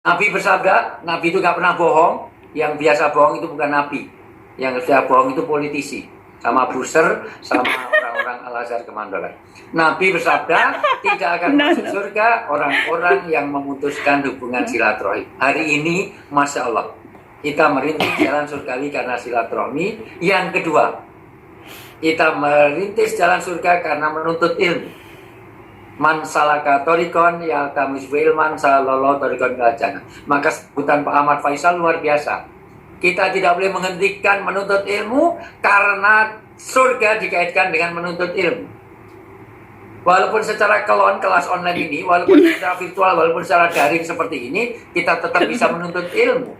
Nabi bersabda, Nabi itu gak pernah bohong. Yang biasa bohong itu bukan Nabi. Yang biasa bohong itu politisi. Sama Buser, sama orang-orang Al-Azhar Kemandoran. Nabi bersabda, tidak akan masuk surga orang-orang yang memutuskan hubungan silaturahim. Hari ini, Masya Allah, kita merintis jalan surgawi karena silaturahmi. Yang kedua, kita merintis jalan surga karena menuntut ilmu. Man salaka torikon ya tamis ilman sallallahu torikon ilal. Maka sebutan Pak Ahmad Faisal luar biasa. Kita tidak boleh menghentikan menuntut ilmu karena surga dikaitkan dengan menuntut ilmu. Walaupun secara kelas online ini, walaupun secara virtual, walaupun secara daring seperti ini, kita tetap bisa menuntut ilmu.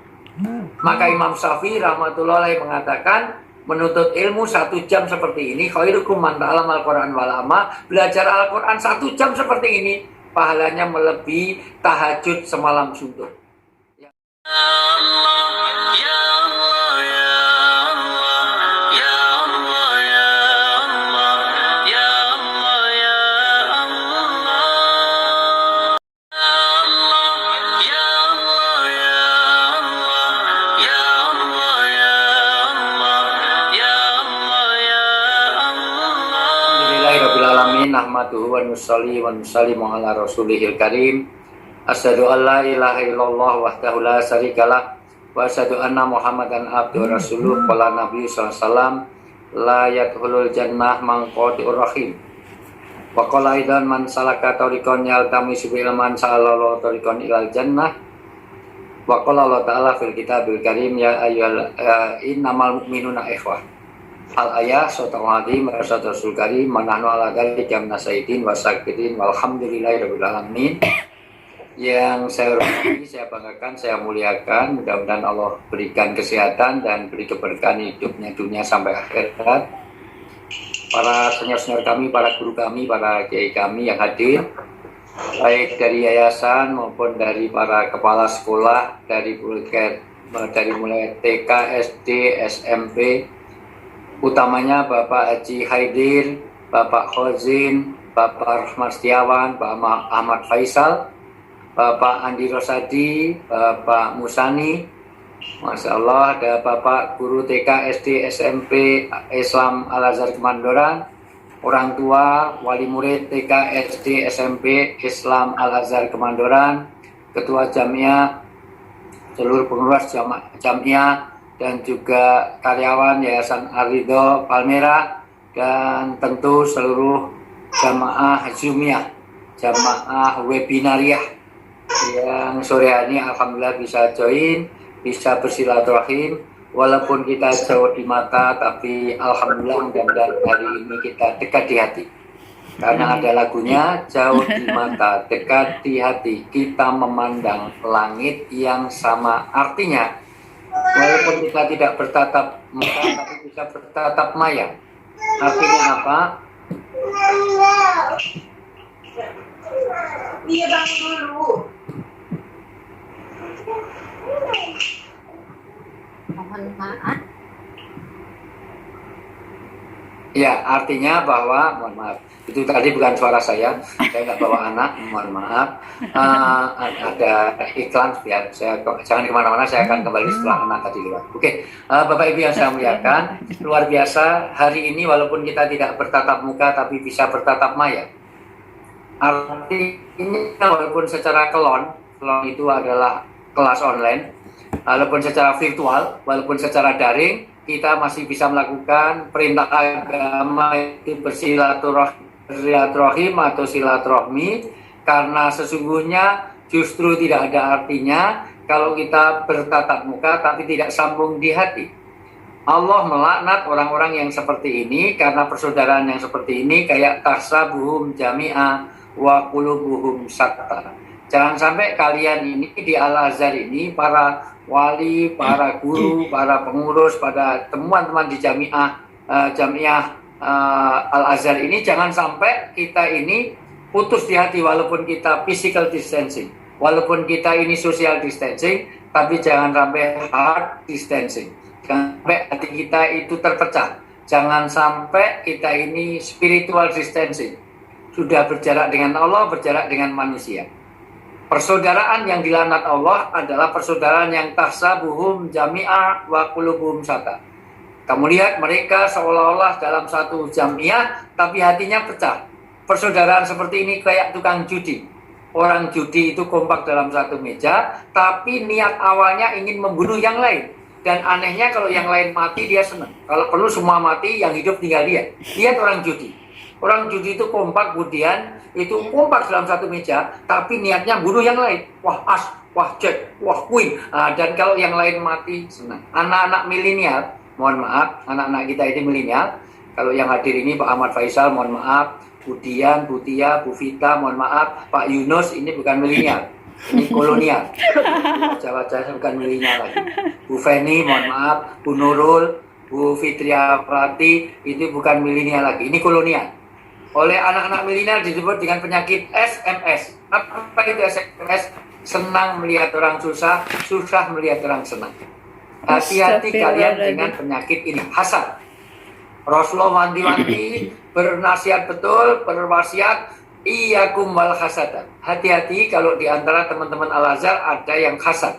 Maka Imam Syafi'i rahmatullahi mengatakan, menuntut ilmu 1 jam seperti ini, khairukum man ta'allama al-Qur'an wal 'allama. Belajar Al-Qur'an 1 jam seperti ini, pahalanya melebihi tahajud semalam suntuk. Ya Allah, ya Allah, ya Allah, ya Allah, ya Allah, ya Allah, ya Allah, ya Allah, ya Allah, ya Allah, ya Alhamdulillahirrabbilalamin. Nahmaduhu wa nusalli wa nusallimu ala rasulihil karim. Asyhadu an la ilaha illallah wahdahu la syarikalah wa asyhadu anna muhammadan abduhu rasuluh. Qala nabi sallallahu alaihi wasallam la yadkhulul jannah man qati'ur rahim. Wa qala aidan man salaka tariqan yaltamisu ilman sallallahu tariqan ilal jannah. Wa qala Allah ta'ala fil kitabil karim ya ayyuhal innamal mu'minuna ikhwah. Al-ayah sotawadi merasa rasul karim manahnu ala dzalika minasaidin wasakirin walhamdulillahirabbil alamin. Yang saya hormati, saya banggakan, saya muliakan, mudah-mudahan Allah berikan kesehatan dan beri keberkahan hidupnya dunia sampai akhirat. Para senior-senior kami, para guru kami, para kiai kami yang hadir, baik dari yayasan maupun dari para kepala sekolah, dari mulai TK, SD, SMP, utamanya Bapak Haji Haidir, Bapak Khozin, Bapak Rahmat Setiawan, Bapak Ahmad Faisal, Bapak Andi Rosadi, Bapak Musani, Masya Allah, ada Bapak Guru TK, SD, SMP, Islam Al-Azhar Kemandoran, orang tua, wali murid TK, SD, SMP, Islam Al-Azhar Kemandoran, Ketua Jamiah, seluruh pengurus Jamiah, dan juga karyawan Yayasan Ar-Ridho Palmera, dan tentu seluruh jamaah Zoomiyah, jamaah webinariah yang sore hari ini alhamdulillah bisa join, bisa bersilaturahim walaupun kita jauh di mata, tapi alhamdulillah mudah-mudahan hari ini kita dekat di hati. Karena ada lagunya, jauh di mata, dekat di hati, kita memandang langit yang sama. Artinya walaupun kita tidak bertatap muka, tapi bisa bertatap maya. Artinya apa? Iya bang dulu. Mohon maaf. Ya, artinya bahwa, mohon maaf, itu tadi bukan suara saya nggak bawa anak, mohon maaf. Ada iklan, ya, saya jangan kemana-mana, saya akan kembali setelah anak tadi lewat. Oke, Bapak Ibu yang saya muliakan, luar biasa hari ini walaupun kita tidak bertatap muka, tapi bisa bertatap maya. Artinya walaupun secara kelon itu adalah kelas online, walaupun secara virtual, walaupun secara daring, kita masih bisa melakukan perintah agama itu bersilaturahim atau silaturahmi, karena sesungguhnya justru tidak ada artinya kalau kita bertatap muka tapi tidak sambung di hati. Allah melaknat orang-orang yang seperti ini karena persaudaraan yang seperti ini kayak tahsabuhum jami'a wa qulubuhum syatta. Jangan sampai kalian ini di Al-Azhar ini, para wali, para guru, para pengurus, pada teman-teman di Jamiah Al-Azhar ini, jangan sampai kita ini putus di hati walaupun kita physical distancing, walaupun kita ini social distancing, tapi jangan sampai hard distancing. Jangan sampai hati kita itu terpecah. Jangan sampai kita ini spiritual distancing. Sudah berjarak dengan Allah, berjarak dengan manusia. Persaudaraan yang dilaknat Allah adalah persaudaraan yang tahsabuhum jami'a wa qulubuhum sata. Kamu lihat mereka seolah-olah dalam satu jamiah tapi hatinya pecah. Persaudaraan seperti ini kayak tukang judi. Orang judi itu kompak dalam satu meja, tapi niat awalnya ingin membunuh yang lain. Dan anehnya kalau yang lain mati dia senang. Kalau perlu semua mati, yang hidup tinggal dia. Lihat orang judi. Orang judi itu kompak, kemudian itu kompak dalam satu meja, tapi niatnya bunuh yang lain. Wah as, wah jack, wah queen. Dan kalau yang lain mati, senang. Anak-anak milenial, mohon maaf, anak-anak kita ini milenial. Kalau yang hadir ini Pak Ahmad Faisal, mohon maaf. Bu Dian, Bu Tia, Bu Vita, mohon maaf. Pak Yunus, ini bukan milenial. Ini kolonial. Wajah-wajahnya bukan milenial lagi. Bu Feni, mohon maaf. Bu Nurul, Bu Fitria Prati, itu bukan milenial lagi. Ini kolonial. Oleh anak-anak milenial disebut dengan penyakit SMS. Apa itu SMS? Senang melihat orang susah, susah melihat orang senang. Hati-hati kalian dengan penyakit ini. Hasad. Rasulullah wanti-wanti, bernasihat betul, berwasiat, iyyakum wal hasad. Hati-hati kalau di antara teman-teman Al-Azhar ada yang hasad.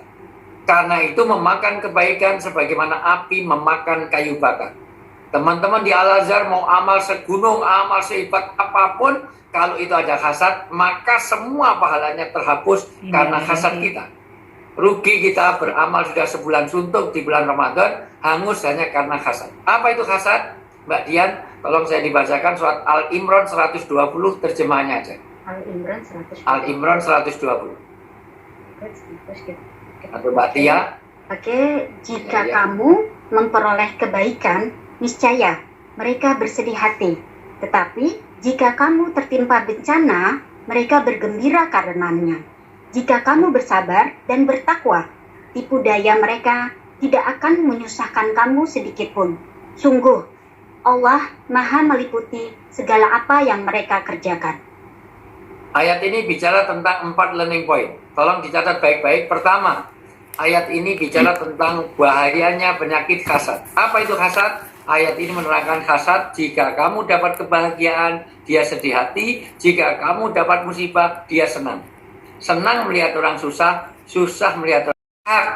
Karena itu memakan kebaikan sebagaimana api memakan kayu bakar. Teman-teman di Al-Azhar mau amal segunung, amal sehebat apapun, kalau itu ada hasad, maka semua pahalanya terhapus karena hasad kita. Rugi kita beramal sudah sebulan suntuk di bulan Ramadan, hangus hanya karena hasad. Apa itu hasad? Mbak Dian, tolong saya dibacakan surat Al-Imran 120 terjemahannya aja. Al-Imran 120. Al-Imran 120. Atau Mbak Tia? Oke, jika Ya. kamu memperoleh kebaikan, niscaya mereka bersedih hati. Tetapi jika kamu tertimpa bencana, mereka bergembira karenanya. Jika kamu bersabar dan bertakwa, tipu daya mereka tidak akan menyusahkan kamu sedikit pun. Sungguh, Allah Maha meliputi segala apa yang mereka kerjakan. Ayat ini bicara tentang 4 learning point. Tolong dicatat baik-baik. Pertama, ayat ini bicara tentang bahayanya penyakit hasad. Apa itu hasad? Ayat ini menerangkan hasad, jika kamu dapat kebahagiaan, dia sedih hati. Jika kamu dapat musibah, dia senang. Senang melihat orang susah, susah melihat orang hak.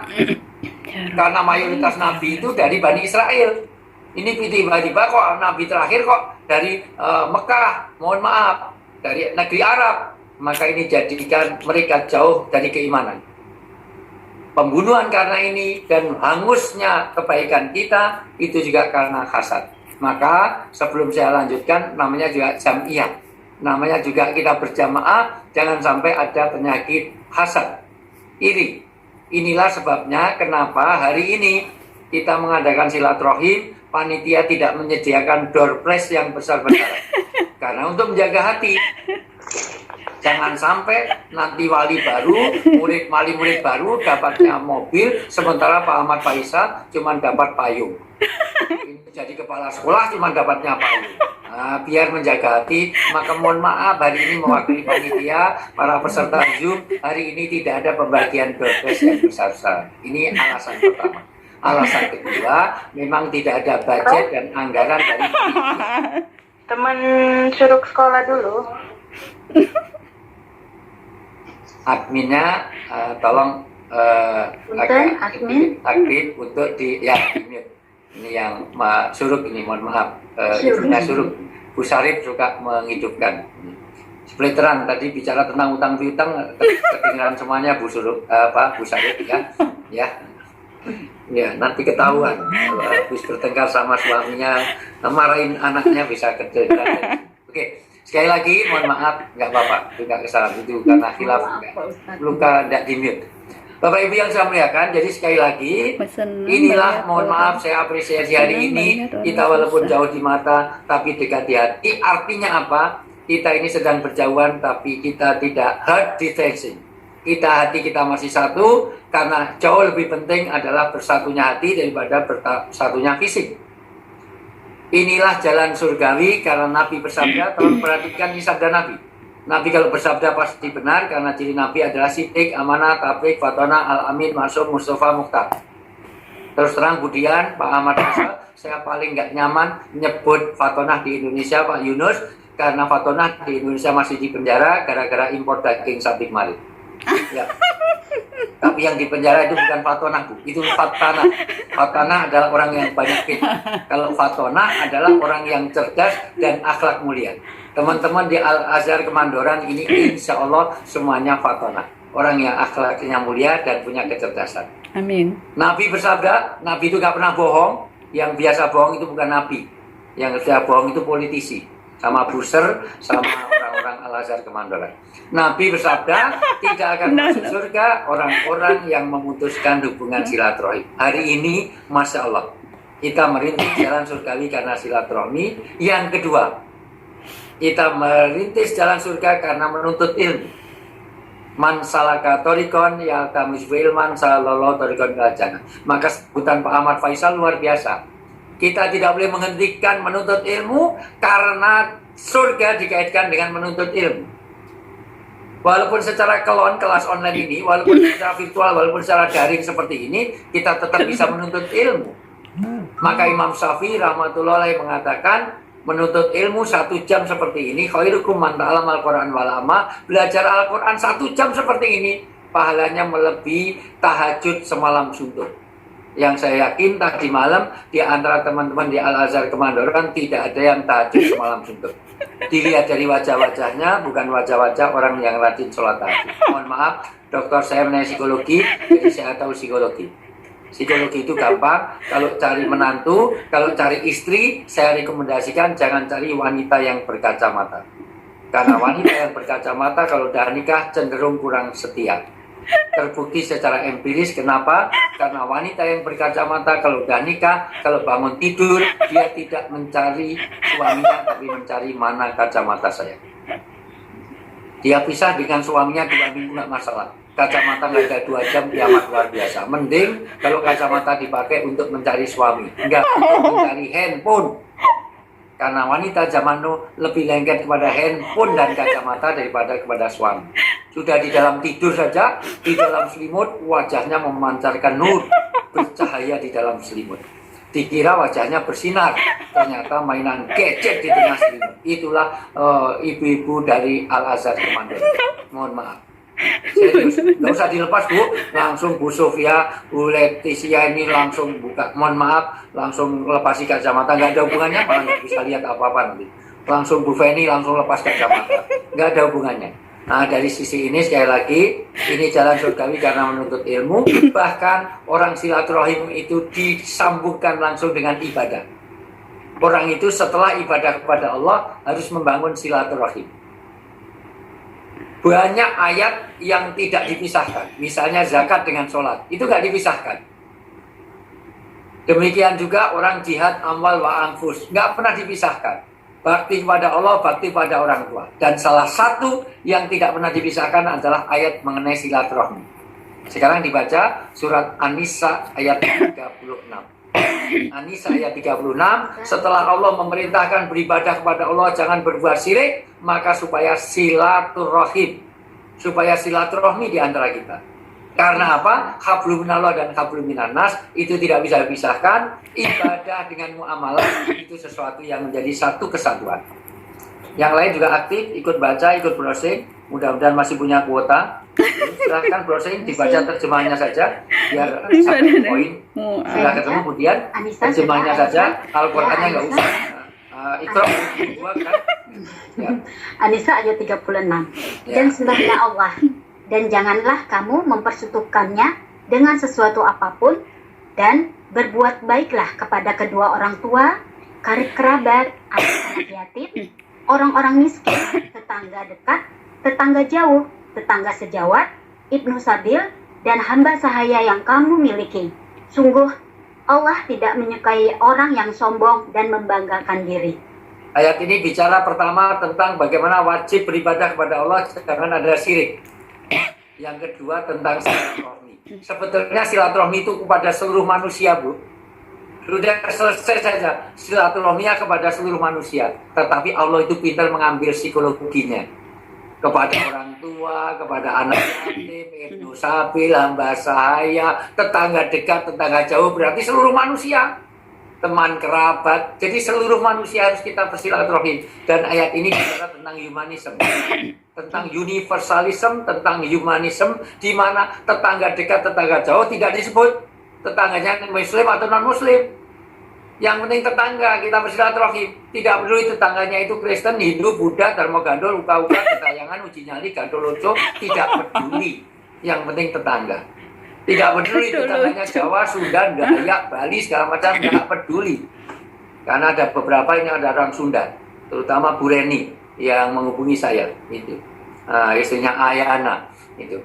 Karena mayoritas nabi itu dari Bani Israel. Ini tiba-tiba kok nabi terakhir kok dari Mekah, mohon maaf, dari negeri Arab. Maka ini jadikan mereka jauh dari keimanan. Pembunuhan karena ini dan hangusnya kebaikan kita itu juga karena hasad. Maka sebelum saya lanjutkan, namanya juga jam'iyah. Namanya juga kita berjamaah, jangan sampai ada penyakit hasad, iri. Inilah sebabnya kenapa hari ini kita mengadakan silaturahim, panitia tidak menyediakan door prize yang besar-besaran. Karena untuk menjaga hati. Jangan sampai nanti wali baru, murid baru dapatnya mobil, sementara Pak Ahmad Faisal cuma dapat payung. Jadi kepala sekolah cuma dapatnya payung. Nah, biar menjaga hati, maka mohon maaf hari ini mewakili panitia, para peserta Zoom, hari ini tidak ada pembagian door prize yang besar-besar. Ini alasan pertama. Alasan kedua, memang tidak ada budget dan anggaran dari panitia. Teman suruh sekolah dulu. Adminnya tolong Punten, admin. aktif untuk di mute. Ini yang Suruk ini, mohon maaf, ibunya Suruk. Bu Sarip suka menghidupkan. Splitteran tadi bicara tentang utang piutang, kedengaran semuanya Bu Suruk, Bu Sarip ya. Ya, nanti ketahuan kalau habis bertengkar sama suaminya, marahin anaknya bisa kejadian. Oke. Sekali lagi, mohon maaf, nggak apa-apa, itu nggak kesalahan itu karena khilaf, luka tidak dimute. Bapak Ibu yang saya muliakan, jadi sekali lagi, inilah mohon maaf saya apresiasi hari ini, kita walaupun jauh di mata, tapi dekat di hati. Artinya apa? Kita ini sedang berjauhan, tapi kita tidak hard distancing. Hati kita masih satu, karena jauh lebih penting adalah bersatunya hati daripada bersatunya fisik. Inilah jalan surgawi karena Nabi bersabda, tolong perhatikan ini sabda Nabi. Nabi kalau bersabda pasti benar karena ciri Nabi adalah sidik, amanah, tablik, fatona, al-amin, masum, mustafa, mukhtar. Terus terang Budian, Pak Ahmad Faisal, saya paling nggak nyaman nyebut fatona di Indonesia Pak Yunus karena fatona di Indonesia masih di penjara gara-gara impor daging sapi kemarin. Ya. Tapi yang di penjara itu bukan Fatona, Bu. Itu Fatana. Fatana adalah orang yang banyak fitnah. Kalau Fatona adalah orang yang cerdas dan akhlak mulia. Teman-teman di Al-Azhar Kemandoran ini insya Allah semuanya Fatona. Orang yang akhlaknya mulia dan punya kecerdasan. Amin. Nabi bersabda, Nabi itu gak pernah bohong. Yang biasa bohong itu bukan Nabi. Yang sudah bohong itu politisi. Sama Buser, sama orang-orang Al-Azhar Kemandoran. Nabi bersabda, tidak akan masuk surga orang-orang yang memutuskan hubungan silaturahim. Hari ini, Masya Allah, kita merintis jalan surgawi karena silaturahmi. Yang kedua, kita merintis jalan surga karena menuntut ilmu. Man salaka torikon ya tamis ilman salallahu torikon kelajana. Maka sebutan Pak Ahmad Faisal luar biasa. Kita tidak boleh menghentikan menuntut ilmu karena surga dikaitkan dengan menuntut ilmu. Walaupun secara kelas online ini, walaupun secara virtual, walaupun secara daring seperti ini, kita tetap bisa menuntut ilmu. Maka Imam Syafi'i rahmatullahi mengatakan, menuntut ilmu 1 jam seperti ini, khairukum man ta'allama al-Qur'an wal 'allama, belajar Al-Qur'an 1 jam seperti ini, pahalanya melebihi tahajud semalam suntuk. Yang saya yakin tadi malam di antara teman-teman di Al-Azhar Kemandoran tidak ada yang tahajud semalam suntuk. Dilihat dari wajah-wajahnya, bukan wajah-wajah orang yang rajin sholat tahajud. Mohon maaf, dokter saya menaik psikologi, jadi saya tahu psikologi. Psikologi itu gampang. Kalau cari menantu, kalau cari istri, saya rekomendasikan jangan cari wanita yang berkacamata. Karena wanita yang berkacamata kalau udah nikah cenderung kurang setia. Terbukti secara empiris. Kenapa? Karena wanita yang berkacamata kalau udah nikah, kalau bangun tidur, dia tidak mencari suaminya, tapi mencari mana kacamata saya. Dia pisah dengan suaminya 2 minggu nggak masalah. Kacamata nggak ada 2 jam, kiamat luar biasa. Mending kalau kacamata dipakai untuk mencari suami, enggak untuk mencari handphone. Karena wanita zaman now lebih lengket kepada handphone dan kacamata daripada kepada suami. Sudah di dalam tidur saja, di dalam selimut, wajahnya memancarkan nur, bercahaya di dalam selimut. Dikira wajahnya bersinar, ternyata mainan gadget di tengah selimut. Itulah ibu-ibu dari Al-Azhar Kemandoran. Mohon maaf. Serius, nggak usah dilepas Bu, langsung Bu Sofia, Bu Leticia ini langsung buka, mohon maaf, langsung lepasi kacamata, nggak ada hubungannya, malah nggak bisa lihat apa-apa nanti. Langsung Bu Feni langsung lepas kacamata, nggak ada hubungannya. Nah dari sisi ini sekali lagi, ini jalan surgawi karena menuntut ilmu, bahkan orang silaturahim itu disambungkan langsung dengan ibadah. Orang itu setelah ibadah kepada Allah harus membangun silaturahim. Banyak ayat yang tidak dipisahkan. Misalnya zakat dengan sholat. Itu nggak dipisahkan. Demikian juga orang jihad amwal wa anfus. Nggak pernah dipisahkan. Bakti kepada Allah, bakti pada orang tua. Dan salah satu yang tidak pernah dipisahkan adalah ayat mengenai silaturahmi. Sekarang dibaca surat An-Nisa ayat 36. An-Nisa ayat 36, setelah Allah memerintahkan beribadah kepada Allah, jangan berbuat syirik, maka supaya silaturahim, supaya silaturahmi di antara kita. Karena apa? Hablum minallah dan hablum minannas itu tidak bisa dipisahkan. Ibadah dengan muamalah itu sesuatu yang menjadi satu kesatuan. Yang lain juga aktif, ikut baca, ikut browsing. Mudah-mudahan masih punya kuota. Silahkan browsing, dibaca terjemahannya saja biar satu poin. Silahkan ketemu kemudian terjemahannya saja, Al-Qur'annya nggak usah. Iqra dua kan? Ya. An-Nisa ayat 36. Ya. Dan sembahlah Allah, dan janganlah kamu mempersekutukannya dengan sesuatu apapun, dan berbuat baiklah kepada kedua orang tua, karib kerabat, anak yatim, orang-orang miskin, tetangga dekat, tetangga jauh, tetangga sejawat, ibnu sabil, dan hamba sahaya yang kamu miliki. Sungguh, Allah tidak menyukai orang yang sombong dan membanggakan diri. Ayat ini bicara pertama tentang bagaimana wajib beribadah kepada Allah jangan ada syirik. Yang kedua tentang silaturahmi. Sebetulnya silaturahmi itu kepada seluruh manusia, Bu. Sudah selesai saja silaturahminya kepada seluruh manusia. Tetapi Allah itu pintar mengambil psikologinya. Kepada orang tua, kepada anak yatim, ibnu sabil, hamba sahaya, tetangga dekat, tetangga jauh, berarti seluruh manusia. teman kerabat. Jadi seluruh manusia harus kita bersilaturahim. Dan ayat ini bicara tentang humanisme, tentang universalism, tentang humanisme, di mana tetangga dekat, tetangga jauh tidak disebut tetangganya muslim atau non muslim. Yang penting tetangga kita bersilaturahim. Tidak peduli tetangganya itu Kristen, Hindu, Buddha, Dharma Gandol, Uka-uka, Ketayangan, Uji Nyali, Gandoloco, tidak peduli. Yang penting tetangga. Tidak peduli tetangganya Jawa, Sunda, Dayak, Bali, segala macam, tidak peduli. Karena ada beberapa ini ada orang Sunda, terutama Bu Reni yang menghubungi saya. Itu istrinya Ayana. Itu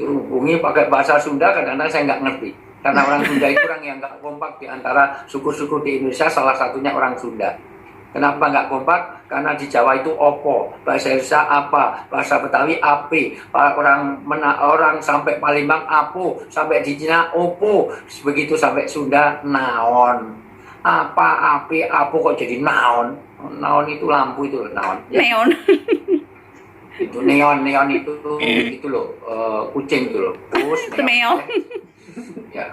hubungi pakai bahasa Sunda, kadang-kadang saya nggak ngerti. Karena orang Sunda itu orang yang nggak kompak di antara suku-suku di Indonesia, salah satunya orang Sunda. Kenapa nggak kompak? Karena di Jawa itu opo, bahasa Indonesia apa, bahasa Betawi ape, orang sampai Palembang apo, sampai di Cina opo, begitu sampai Sunda naon. Apa, ape, apo kok jadi naon? Naon itu lampu itu naon. Ya. Neon. Itu neon itu loh, kucing itu loh. Terus Meong. Ya,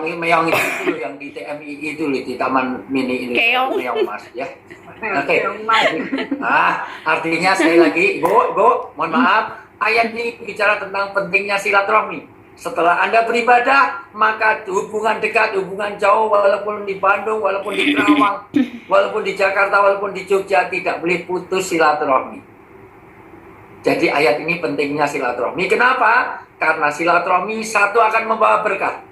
meong itu loh yang di TMI itu loh, di Taman Mini ini. Keong. Meong Mas ya. Oke. Artinya sekali lagi, Bu, mohon maaf, ayat ini bicara tentang pentingnya silaturahmi. Setelah Anda beribadah, maka hubungan dekat, hubungan jauh, walaupun di Bandung, walaupun di Kerawang, walaupun di Jakarta, walaupun di Jogja, tidak boleh putus silaturahmi. Jadi ayat ini pentingnya silaturahmi. Kenapa? Karena silaturahmi satu akan membawa berkah.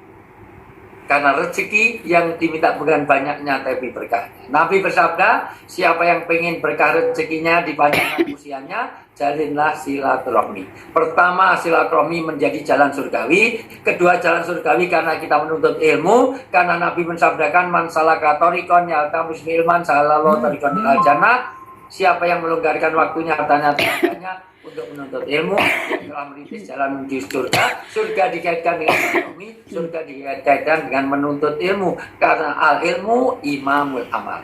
Karena rezeki yang diminta bukan banyaknya tapi berkahnya. Nabi bersabda, siapa yang pengen berkah rezekinya dipanjangkan usianya, jalinlah silaturahmi. Pertama, silaturahmi menjadi jalan surgawi. Kedua, jalan surgawi karena kita menuntut ilmu. Karena Nabi mensabdakan, man salaka thoriqan yaltamisu ilman salallahu thoriqan ilal jannah. Siapa yang melonggarkan waktunya, hartanya, tenaganya untuk menuntut ilmu, yang telah merintis jalan menuju surga. Surga dikaitkan dengan ekonomi, surga dikaitkan dengan menuntut ilmu. Karena al-ilmu imamul amal.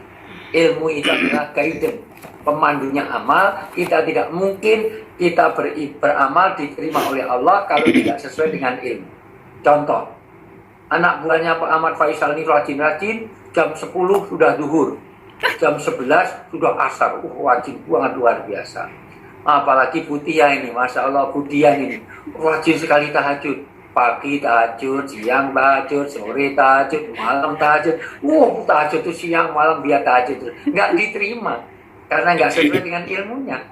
Ilmu itu adalah guidance, pemandunya amal. Kita tidak mungkin kita beramal diterima oleh Allah kalau tidak sesuai dengan ilmu. Contoh, anak buahnya Pak Ahmad Faisal ini rajin-rajin, jam 10 sudah zuhur. Jam 11 sudah asar, wajib banget luar biasa. Apalagi Butia ini, Masya Allah Butia ini wajib sekali tahajud. Pagi tahajud, siang tahajud, sore tahajud, malam tahajud. Tahajud itu siang, malam biar tahajud. Nggak diterima, karena nggak sesuai dengan ilmunya.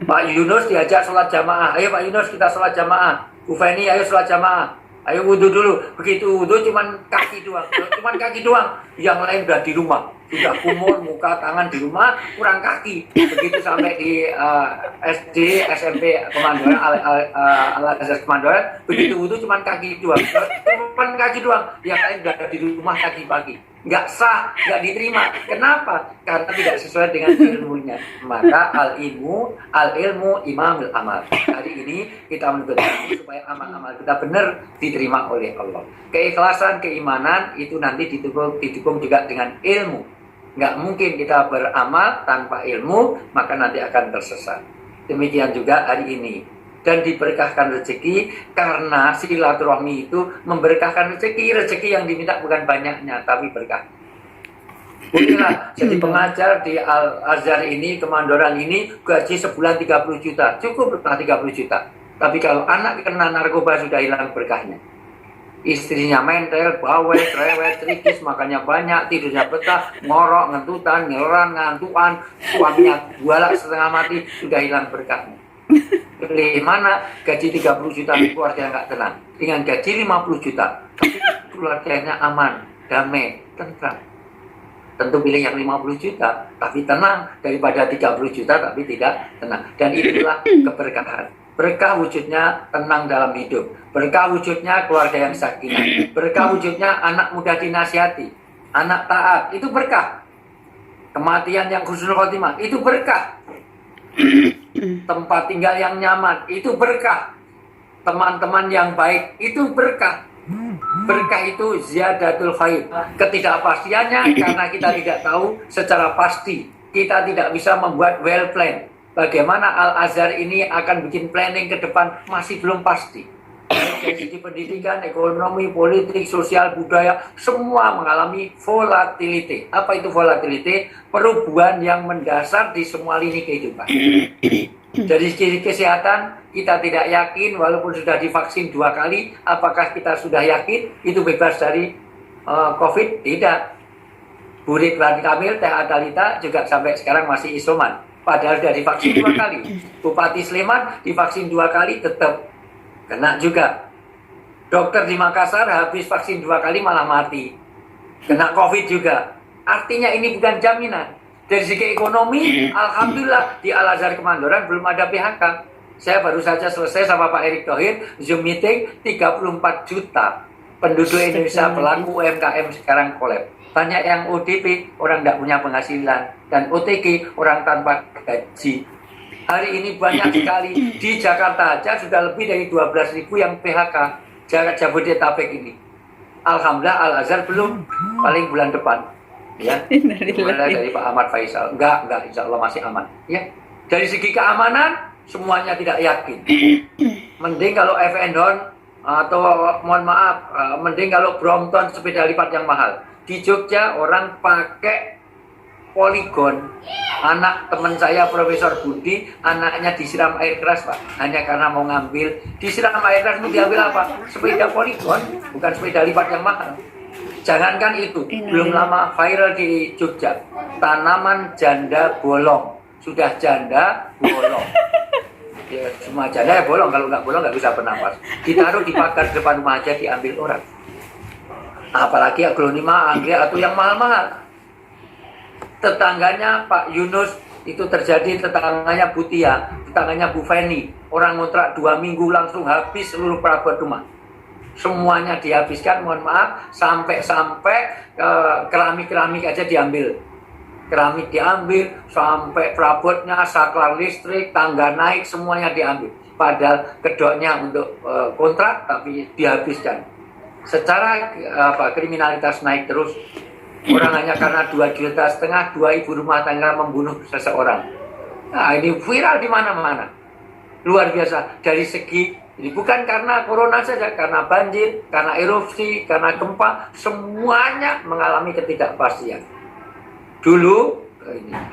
Pak Yunus diajak sholat jamaah. Ayo Pak Yunus kita sholat jamaah. Bu Feni ayo sholat jamaah. Ayo wudhu dulu. Begitu wudhu cuman kaki doang. Yang lain udah di rumah. Sudah kumur, muka, tangan di rumah, kurang kaki. Begitu sampai di SD, SMP Kemandoran, Al-Azhar Kemandoran, begitu wudhu cuman kaki doang. Yang lain udah di rumah kaki pagi. Nggak sah, nggak diterima. Kenapa? Karena tidak sesuai dengan ilmunya. Maka al-ilmu imamul amal. Hari ini kita menuntut ilmu supaya amal-amal kita benar diterima oleh Allah. Keikhlasan, keimanan itu nanti didukung juga dengan ilmu. Nggak mungkin kita beramal tanpa ilmu, maka nanti akan tersesat. Demikian juga hari ini. Dan diberkahkan rezeki karena silaturahmi itu memberkahkan rezeki yang diminta bukan banyaknya tapi berkah. Inilah jadi pengajar di Al-Azhar ini, Kemandoran ini gaji sebulan 30 juta, cukup 30 juta. Tapi kalau anak kena narkoba sudah hilang berkahnya. Istrinya mentel, bawel, cerewet, trikis, makannya banyak, tidurnya betah, ngorok, ngentutan, ngeran, ngantuan, suaminya bualak setengah mati, sudah hilang berkahnya. Pilih mana gaji 30 juta keluarga nggak tenang, dengan gaji 50 juta tapi keluarganya aman, damai, tentram. Tentu pilih yang 50 juta tapi tenang daripada 30 juta tapi tidak tenang. Dan itulah keberkahan. Berkah wujudnya tenang dalam hidup, berkah wujudnya keluarga yang sakinah, berkah wujudnya anak muda dinasihati, anak taat, itu berkah. Kematian yang husnul khotimah itu berkah. Tempat tinggal yang nyaman itu berkah. Teman-teman yang baik itu berkah. Berkah itu ziyadatul khair. Ketidakpastiannya karena kita tidak tahu secara pasti. Kita tidak bisa membuat well plan. Bagaimana Al-Azhar ini akan bikin planning ke depan masih belum pasti. dari segi pendidikan, ekonomi, politik, sosial, budaya, semua mengalami volatility. Apa itu volatility? Perubahan yang mendasar di semua lini kehidupan. Dari segi kesehatan, kita tidak yakin walaupun sudah divaksin 2 kali, apakah kita sudah yakin itu bebas dari COVID? Tidak. Bu Ridwan Kamil, Teh Adalita juga sampai sekarang masih isoman. Padahal sudah divaksin 2 kali. Bupati Sleman divaksin 2 kali tetap kena juga. Dokter di Makassar habis vaksin 2 kali malah mati. Kena COVID juga. Artinya ini bukan jaminan. Dari segi ekonomi, alhamdulillah di Al-Azhar Kemandoran belum ada PHK. Saya baru saja selesai sama Pak Erick Thohir Zoom meeting, 34 juta penduduk Indonesia pelaku UMKM sekarang kolab. Banyak yang ODP, orang tidak punya penghasilan, dan OTG, orang tanpa gaji. Hari ini banyak sekali, di Jakarta aja sudah lebih dari 12.000 yang PHK, Jabodetabek ini. Alhamdulillah Al-Azhar belum, paling bulan depan. Ya, mulai dari Pak Ahmad Faisal. Enggak, insya Allah masih aman. Ya, dari segi keamanan, semuanya tidak yakin. Mending kalau F&N atau mohon maaf, mending kalau Brompton sepeda lipat yang mahal. Di Jogja orang pakai poligon. Anak teman saya Profesor Budi, anaknya disiram air keras Pak, hanya karena mau ngambil. Disiram air keras itu diambil apa? Sepeda poligon, bukan sepeda lipat yang mahal. Jangankan itu, belum lama viral di Jogja, tanaman janda bolong. Sudah janda bolong. Ya, semua janda ya bolong, kalau nggak bolong nggak bisa bernapas. Ditaruh di pagar depan rumah aja diambil orang. Apalagi aglonema, anggrek atau yang mahal-mahal. Tetangganya Pak Yunus itu terjadi, tetangganya Bu Tia, tetangganya Bu Feni. Orang ngontrak 2 minggu langsung habis seluruh perabot rumah. Semuanya dihabiskan, mohon maaf, sampai keramik-keramik aja diambil. Keramik diambil, sampai perabotnya, saklar listrik, tangga naik, semuanya diambil. Padahal kedoknya untuk kontrak, tapi dihabiskan. Secara kriminalitas naik terus. Orang hanya karena 2,5 juta, 2 ibu rumah tangga membunuh seseorang. Nah, ini viral di mana-mana. Luar biasa. Dari segi, ini bukan karena corona saja, karena banjir, karena erupsi, karena gempa, semuanya mengalami ketidakpastian. Dulu,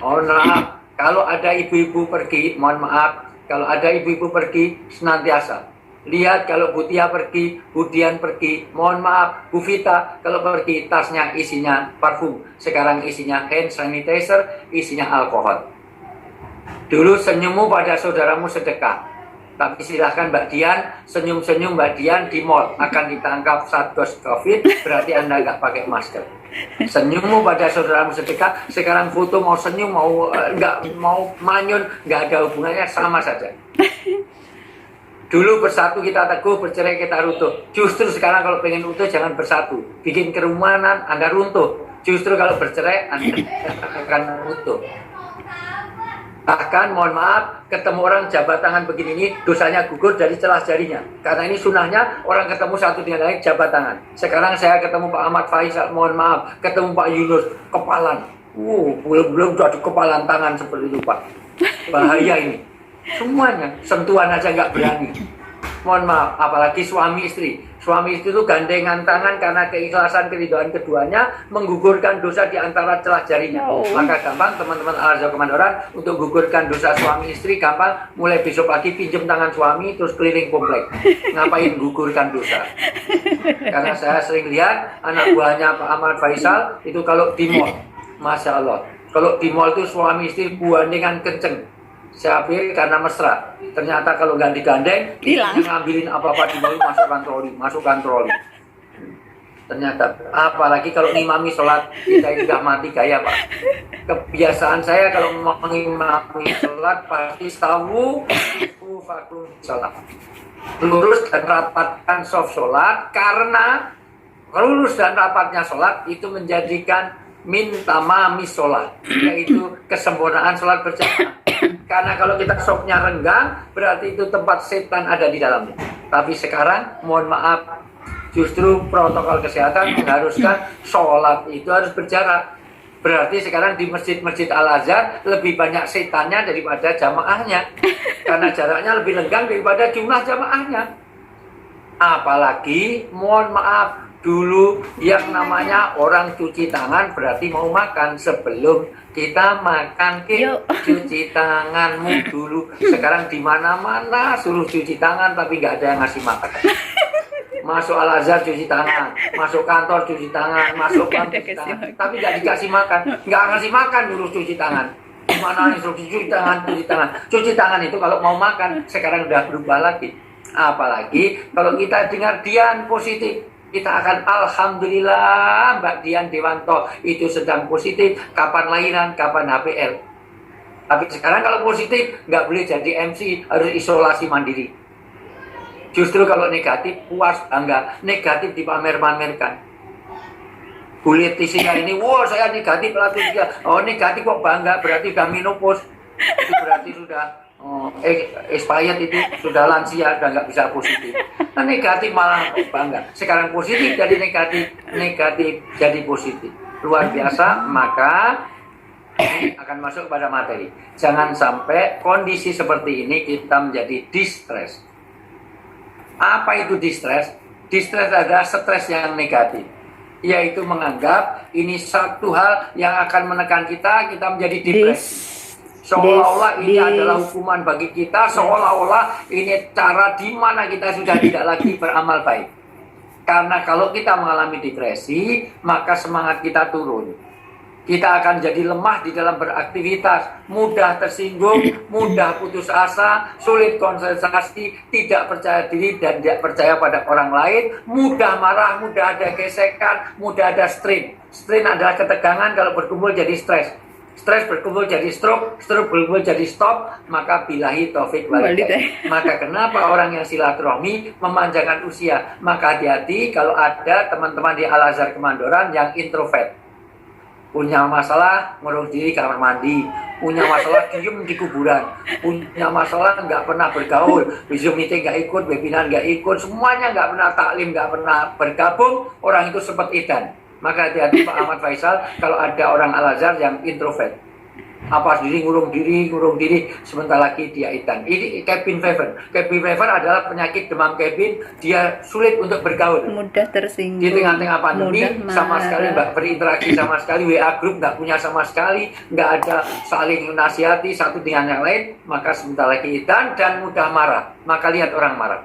mohon maaf, kalau ada ibu-ibu pergi, mohon maaf, kalau ada ibu-ibu pergi, senantiasa lihat kalau Bu Tia pergi, Bu Dian pergi, mohon maaf, Bu Vita kalau pergi tasnya isinya parfum, sekarang isinya hand sanitizer, isinya alkohol. Dulu senyummu pada saudaramu sedekah, tapi silahkan Mbak Dian, senyum-senyum Mbak Dian di mall akan ditangkap Satgas COVID, berarti Anda nggak pakai masker. Senyummu pada saudaramu sedekah, sekarang foto mau senyum, nggak mau manyun, nggak ada hubungannya, sama saja. Dulu bersatu kita teguh, bercerai kita runtuh. Justru sekarang kalau pengen utuh jangan bersatu. Bikin kerumunan, Anda runtuh. Justru kalau bercerai, Anda akan utuh. Bahkan mohon maaf, ketemu orang jabat tangan begini ini, dosanya gugur dari celah jarinya. Karena ini sunahnya, orang ketemu satu dengan lain jabat tangan. Sekarang saya ketemu Pak Ahmad Faisal, mohon maaf, ketemu Pak Yunus, kepalan. Belum jadi kepalan tangan seperti itu Pak. Bahaya ini. Semuanya, sentuhan aja nggak berani. Mohon maaf, apalagi suami istri. Suami istri itu gandengan tangan karena keikhlasan keridhaan keduanya menggugurkan dosa di antara celah jarinya. Maka gampang teman-teman Al-Azhar Kemandoran untuk gugurkan dosa suami istri gampang. Mulai besok pagi pinjam tangan suami terus keliling komplek. Ngapain gugurkan dosa? Karena saya sering lihat anak buahnya Pak Ahmad Faisal itu kalau di mall, Masya Allah, kalau di mall itu suami istri gandengan kenceng. Saya pilih karena mesra. Ternyata kalau nggak digandeng, ngambilin apa-apa di bawah, masukkan troli. Ternyata, apalagi kalau ngimami sholat, kita sudah mati gaya Pak. Kebiasaan saya kalau mengimami sholat, pasti tahu, sholat. Lurus dan rapatkan soft sholat, karena lurus dan rapatnya sholat itu menjadikan mintamami sholat, yaitu kesempurnaan sholat berjamaah. Karena kalau kita softnya renggang, berarti itu tempat setan ada di dalamnya. Tapi sekarang, mohon maaf, justru protokol kesehatan mengharuskan sholat itu harus berjarak. Berarti sekarang di masjid-masjid Al-Azhar lebih banyak setannya daripada jamaahnya. Karena jaraknya lebih lenggang daripada jumlah jamaahnya. Apalagi mohon maaf dulu yang namanya orang cuci tangan berarti mau makan. Sebelum kita makan cuci tanganmu dulu. Sekarang di mana-mana suruh cuci tangan tapi nggak ada yang ngasih makan. Masuk Al-Azhar cuci tangan, masuk kantor cuci tangan, masuk bank cuci tangan, tapi nggak dikasih makan, nggak ngasih makan dulu cuci tangan. Gimana nih suruh cuci tangan, cuci tangan, cuci tangan itu kalau mau makan. Sekarang udah berubah lagi. Apalagi kalau kita dengar Dian positif, kita akan alhamdulillah Mbak Dian Dewanto itu sedang positif. Kapan lahiran, kapan HPL. Tapi sekarang kalau positif nggak boleh jadi MC, harus isolasi mandiri. Justru kalau negatif puas bangga, negatif dipamer-pamerkan. Kulit isinya ini, wah saya negatif lah dia. Oh negatif kok bangga, berarti udah menopause. Itu berarti sudah expired, itu sudah lansia, sudah nggak bisa positif. Nah, negatif malah bangga. Sekarang positif jadi negatif, negatif jadi positif. Luar biasa, maka ini akan masuk pada materi. Jangan sampai kondisi seperti ini kita menjadi distress. Apa itu distress? Distress adalah stres yang negatif, yaitu menganggap ini satu hal yang akan menekan kita menjadi depresi. Seolah-olah ini adalah hukuman bagi kita, seolah-olah ini cara di mana kita sudah tidak lagi beramal baik. Karena kalau kita mengalami depresi, maka semangat kita turun. Kita akan jadi lemah di dalam beraktivitas, mudah tersinggung, mudah putus asa, sulit konsentrasi, tidak percaya diri dan tidak percaya pada orang lain, mudah marah, mudah ada gesekan, mudah ada strain. Strain adalah ketegangan, kalau berkumpul jadi stres. Stres berkumpul jadi stroke, stroke berkumpul jadi stop, maka billahi taufik walhidayah. Maka kenapa orang yang silaturahmi memanjangkan usia? Maka hati-hati kalau ada teman-teman di Al-Azhar Kemandoran yang introvert. Punya masalah ngurung diri kamar mandi, punya masalah diem di kuburan, punya masalah nggak pernah bergaul, Zoom meeting nggak ikut, webinar nggak ikut, semuanya nggak pernah taklim, nggak pernah bergabung, orang itu seperti edan. Maka hati-hati Pak Ahmad Faisal kalau ada orang Al-Azhar yang introvert. Apa diri, ngurung diri, sebentar lagi dia edan. Ini cabin fever. Cabin fever adalah penyakit demam cabin, dia sulit untuk bergaul. Mudah tersinggung. Di tengah-tengah pandemi, sama sekali nggak berinteraksi sama sekali, WA group nggak punya sama sekali, nggak ada saling menasihati satu dengan yang lain, maka sebentar lagi edan dan mudah marah. Maka lihat orang marah.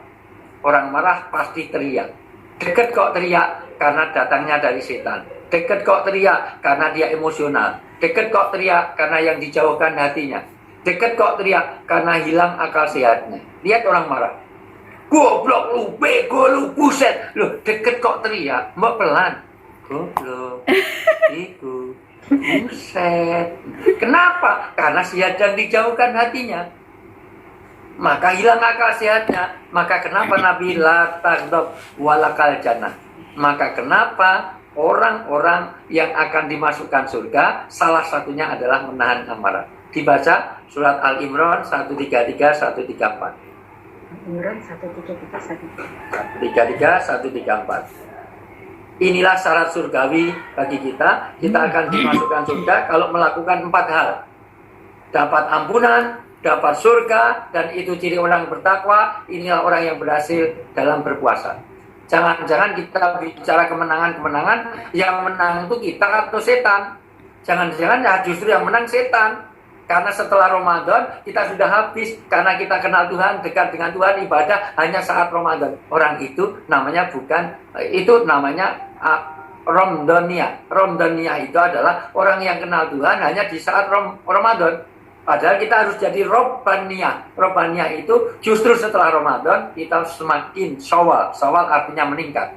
Orang marah pasti teriak. Deket kok teriak karena datangnya dari setan. Deket kok teriak karena dia emosional. Deket kok teriak karena yang dijauhkan hatinya. Deket kok teriak karena hilang akal sehatnya. Lihat orang marah. Goblok lu, bego lu, buset. Loh, deket kok teriak, mbak pelan. Goblok, bego, buset. Kenapa? Karena sehat yang dijauhkan hatinya. Maka hilang akal sehatnya. Maka kenapa Nabi la taghdab walakal jannah? Maka kenapa orang-orang yang akan dimasukkan surga salah satunya adalah menahan amarah. Dibaca surat Al-Imran 133 134. Imran 133 134. Inilah syarat surgawi bagi kita. Kita akan dimasukkan surga kalau melakukan 4 hal. Dapat ampunan, dapat surga, dan itu ciri orang bertakwa. Inilah orang yang berhasil dalam berpuasa. Jangan-jangan kita bicara kemenangan-kemenangan, yang menang itu kita atau setan. Jangan-jangan ya justru yang menang setan. Karena setelah Ramadan kita sudah habis. Karena kita kenal Tuhan, dekat dengan Tuhan, ibadah hanya saat Ramadan. Orang itu namanya Romdania. Romdania itu adalah orang yang kenal Tuhan hanya di saat Ramadan. Padahal kita harus jadi Robbania. Robbania itu justru setelah Ramadan kita semakin Syawal. Syawal artinya meningkat.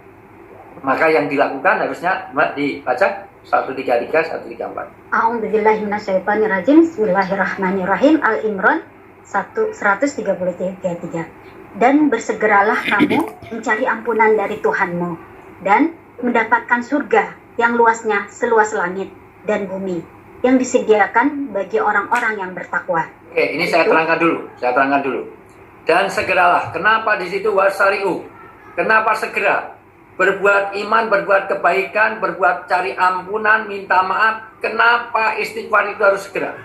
Maka yang dilakukan harusnya dibaca 133 134. A'udzubillahiminasyaitonirrajim. Bismillahirrahmanirrahim. Al-Imran 133. Dan bersegeralah kamu mencari ampunan dari Tuhanmu dan mendapatkan surga yang luasnya seluas langit dan bumi, yang disediakan bagi orang-orang yang bertakwa. Oke, ini saya terangkan dulu. Dan segeralah. Kenapa di situ wasari'u? Kenapa segera? Berbuat iman, berbuat kebaikan, berbuat cari ampunan, minta maaf. Kenapa istighfar itu harus segera?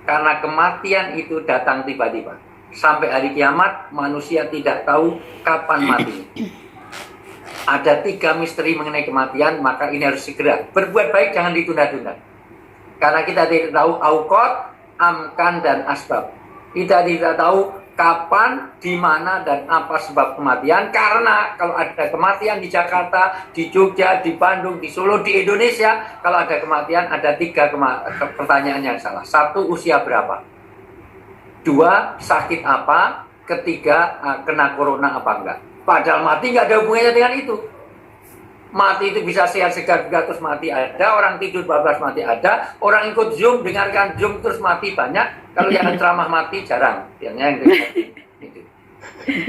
Karena kematian itu datang tiba-tiba. sampai hari kiamat manusia tidak tahu kapan mati. Ada 3 misteri mengenai kematian, maka ini harus segera. Berbuat baik jangan ditunda-tunda. Karena kita tidak tahu auqat, amkan, dan asbab. Kita tidak tahu kapan, di mana, dan apa sebab kematian. Karena kalau ada kematian di Jakarta, di Jogja, di Bandung, di Solo, di Indonesia, kalau ada kematian ada 3 pertanyaan yang salah. 1, usia berapa? 2, sakit apa? 3, kena corona apa enggak? Padahal mati nggak ada hubungannya dengan itu. Mati itu bisa sehat segar terus mati ada, orang tidur 12 mati ada, orang ikut Zoom, dengarkan Zoom terus mati banyak. Kalau yang ceramah mati jarang, biasanya yang gitu.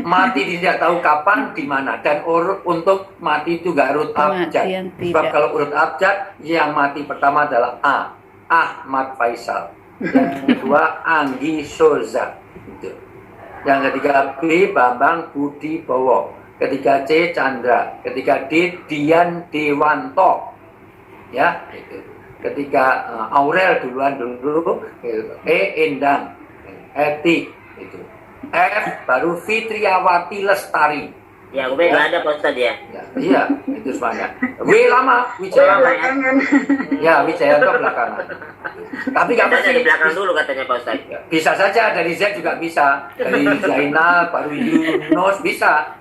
Mati tidak tahu kapan, di mana, dan urut untuk mati itu nggak urut abjad. Sebab kalau urut abjad, yang mati pertama adalah A, Ahmad Faisal. Yang kedua Anggi Soza. Gitu. Yang ketiga B, Bambang Budi Bowo. Ketiga C, Chandra. Ketiga D, Dian Dewanto. Ya, itu. Ketiga Aurel dulu. E, Endang. Etik. Itu. F, baru Fitriawati Lestari. Ya, gue nggak ada Pak Ustadz ya. Iya, itu semuanya. W lama, Wijaya belakangan. Ya, Wijayanto belakangan. Tapi nggak mesti di belakang dulu katanya Pak Ustadz. Bisa saja dari Z juga bisa, dari Zainal, baru Yunus bisa.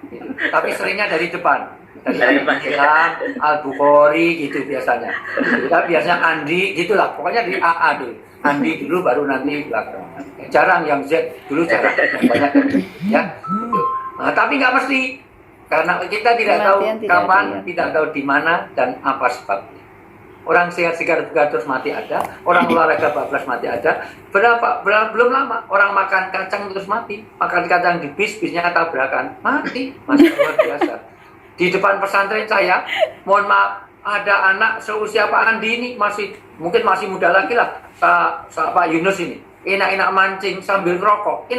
Tapi seringnya dari depan. Dari Al-Quran, Al-Bukhari gitu biasanya. Kita biasanya Andi gitulah. Pokoknya dari AA dulu. Andi dulu baru nanti belakang. Jarang yang Z dulu jarang. Banyak ya. Gitu. Nah, tapi nggak mesti. Karena kita tidak tahu kapan, tidak tahu di mana, dan apa sebabnya. Orang sehat segar bugar terus mati ada, orang olahraga 14 mati ada. Belum lama orang makan kacang terus mati, makan kacang di bisnya tabrakan, mati, masih luar biasa. Di depan pesantren saya, mohon maaf, ada anak seusia Pak Andi ini mungkin masih muda lagi lah, Pak Yunus ini. Enak-enak mancing sambil ngerokok,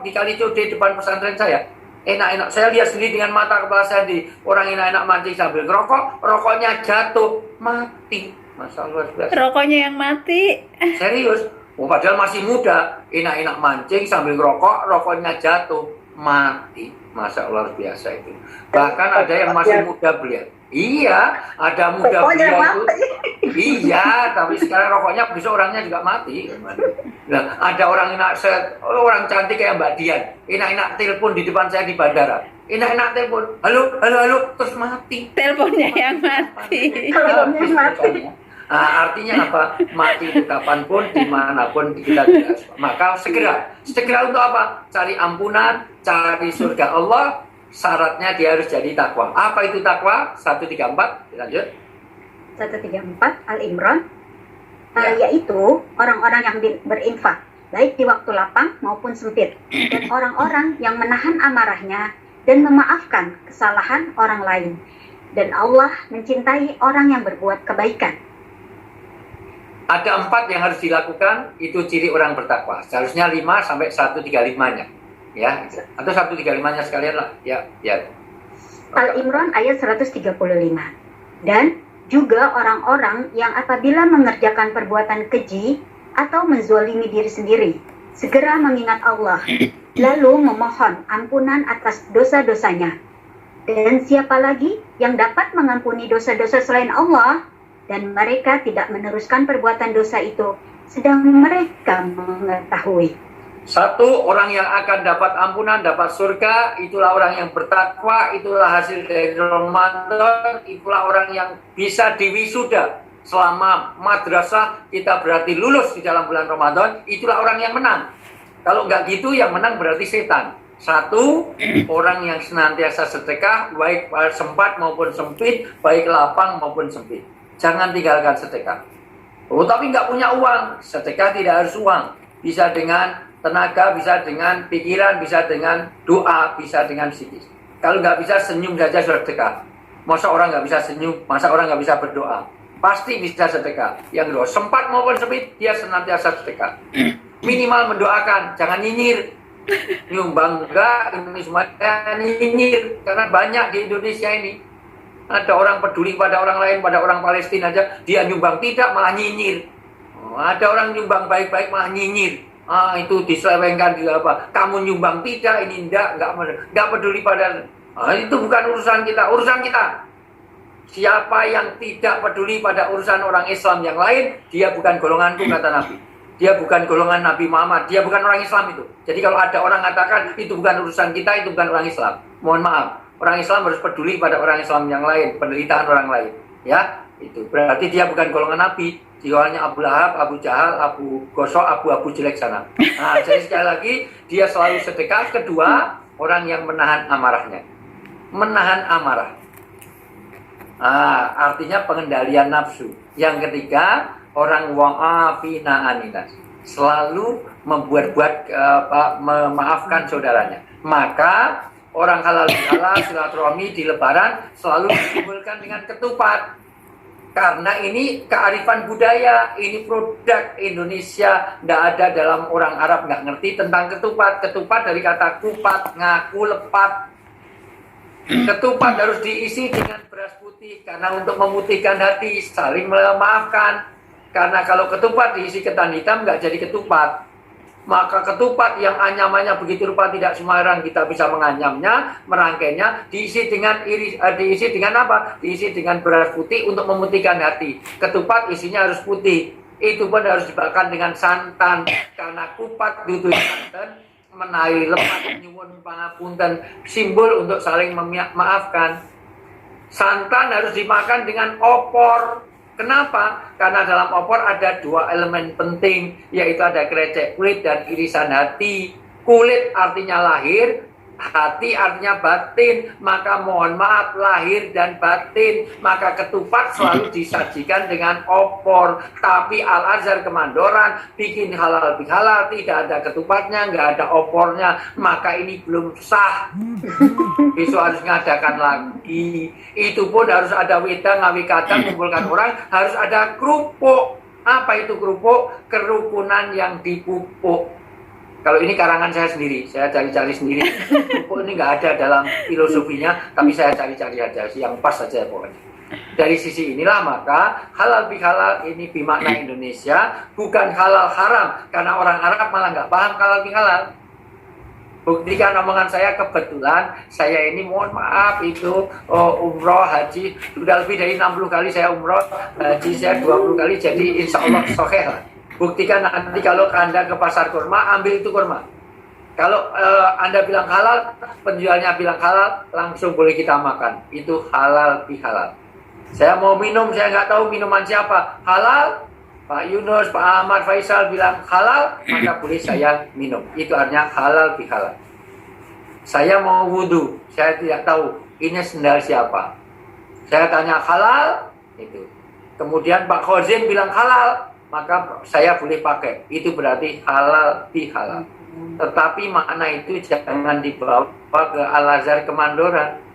di Kalijodo depan pesantren saya. Enak-enak, saya lihat sendiri dengan mata kepala saya di orang enak-enak mancing sambil ngerokok, rokoknya jatuh, mati. Masa luar biasa. Rokoknya yang mati. Serius, padahal masih muda, enak-enak mancing sambil ngerokok, rokoknya jatuh, mati. Masa luar biasa itu. Bahkan ada yang masih muda belia. Iya, ada muda belia itu. Iya, tapi sekarang rokoknya besok orangnya juga mati. Nah, ada orang orang cantik kayak Mbak Dian, enak-enak telepon di depan saya di bandara. Enak-enak telepon, halo, terus mati. Teleponnya yang mati. Nah, artinya apa? Mati itu kapanpun, dimanapun kita tidak. Maka segera untuk apa? Cari ampunan, cari surga Allah. Syaratnya dia harus jadi takwa. Apa itu takwa? 134, lanjut. 134 Al-Imran, yaitu orang-orang yang berinfak baik di waktu lapang maupun sempit, dan orang-orang yang menahan amarahnya dan memaafkan kesalahan orang lain, dan Allah mencintai orang yang berbuat kebaikan. Ada 4 yang harus dilakukan, itu ciri orang bertakwa. Seharusnya 5 sampai 135-nya. Ya, atau 135-nya sekalian lah. Ya. Al-Imran ayat 135. Dan juga orang-orang yang apabila mengerjakan perbuatan keji atau menzolimi diri sendiri, segera mengingat Allah, lalu memohon ampunan atas dosa-dosanya. Dan siapa lagi yang dapat mengampuni dosa-dosa selain Allah, dan mereka tidak meneruskan perbuatan dosa itu, sedang mereka mengetahui. 1, orang yang akan dapat ampunan, dapat surga, itulah orang yang bertakwa, itulah hasil dari Ramadan, itulah orang yang bisa diwisuda selama madrasah, kita berarti lulus di dalam bulan Ramadan, itulah orang yang menang. Kalau nggak gitu, yang menang berarti setan. 1, orang yang senantiasa sedekah, baik sempat maupun sempit, baik lapang maupun sempit. Jangan tinggalkan sedekah. Oh, tapi nggak punya uang, sedekah tidak harus uang. Bisa dengan tenaga, bisa dengan pikiran, bisa dengan doa, bisa dengan psikis. Kalau nggak bisa senyum saja sedekah. Masa orang nggak bisa senyum, masa orang nggak bisa berdoa? Pasti bisa sedekah. Yang kedua, sempat maupun sempit, dia senantiasa sedekah. Minimal mendoakan, jangan nyinyir. Nyumbang enggak, ini semuanya nyinyir. Karena banyak di Indonesia ini. Ada orang peduli pada orang lain, pada orang Palestina aja, dia nyumbang tidak, malah nyinyir. Ada orang nyumbang baik-baik, malah nyinyir. Itu diselewengkan juga apa? Kamu nyumbang tidak, ini enggak peduli pada. Itu bukan urusan kita. Urusan kita. Siapa yang tidak peduli pada urusan orang Islam yang lain, dia bukan golonganku, kata Nabi. Dia bukan golongan Nabi Muhammad. Dia bukan orang Islam itu. Jadi kalau ada orang mengatakan itu bukan urusan kita, itu bukan orang Islam. Mohon maaf. Orang Islam harus peduli pada orang Islam yang lain, penderitaan orang lain. Ya, itu berarti dia bukan golongan Nabi. Jiwanya Abu Lahab, Abu Jahal, Abu Gosok, Abu jelek sana. Jadi sekali lagi, dia selalu sedekah. Kedua, orang yang menahan amarahnya. Menahan amarah. Artinya pengendalian nafsu. Yang ketiga, orang wa'afina aninas, selalu memaafkan saudaranya. Maka orang halal bihalal silaturahmi di Lebaran selalu dikumpulkan dengan ketupat. Karena ini kearifan budaya, ini produk Indonesia. Tidak ada dalam orang Arab nggak ngerti tentang ketupat. Ketupat dari kata kupat, ngaku, lepat. Ketupat harus diisi dengan beras putih karena untuk memutihkan hati, saling memaafkan. Karena kalau ketupat diisi ketan hitam nggak jadi ketupat. Maka ketupat yang anyamannya begitu rupa tidak sembarang kita bisa menganyamnya, merangkainya, diisi dengan apa? Diisi dengan beras putih untuk memutihkan hati. Ketupat isinya harus putih. Itu pun harus dibakar dengan santan. Karena kupat dudu santan menawi lepat nyuwun pangapunten, simbol untuk saling memaafkan. Santan harus dimakan dengan opor. Kenapa? Karena dalam opor ada dua elemen penting, yaitu ada krecek kulit dan irisan hati. Kulit artinya lahir, hati artinya batin. Maka mohon maaf, lahir dan batin. Maka ketupat selalu disajikan dengan opor. Tapi Al-Azhar Kemandoran bikin halal bihalal, tidak ada ketupatnya, nggak ada opornya. Maka ini belum sah. Besok harus ngadakan lagi. Itu pun harus ada wedang, ngawi kadang, kumpulkan orang. Harus ada kerupuk. Apa itu kerupuk? Kerukunan yang dipupuk. Kalau ini karangan saya sendiri, saya cari-cari sendiri. Kerupuk ini nggak ada dalam filosofinya, tapi saya cari-cari aja sih, yang pas saja pokoknya. Dari sisi inilah maka halal bihalal ini bimakna Indonesia, bukan halal haram. Karena orang Arab malah nggak paham halal bihalal. Buktikan omongan saya, kebetulan saya ini mohon maaf itu umroh haji sudah lebih dari 60 kali saya umroh, haji saya 20 kali, jadi insya Allah sahih lah. Buktikan nanti kalau Anda ke pasar kurma, ambil itu kurma. Kalau Anda bilang halal, penjualnya bilang halal, langsung boleh kita makan. Itu halal bihalal. Saya mau minum, saya nggak tahu minuman siapa, halal. Pak Yunus, Pak Ahmad, Faisal bilang halal, maka boleh saya minum. Itu artinya halal bihalal. Saya mau wudhu, saya tidak tahu ini sendal siapa. Saya tanya halal, itu. Kemudian Pak Khozin bilang halal, maka saya boleh pakai. Itu berarti halal bihalal. Tetapi makna itu jangan dibawa ke Al-Azhar Kemandoran.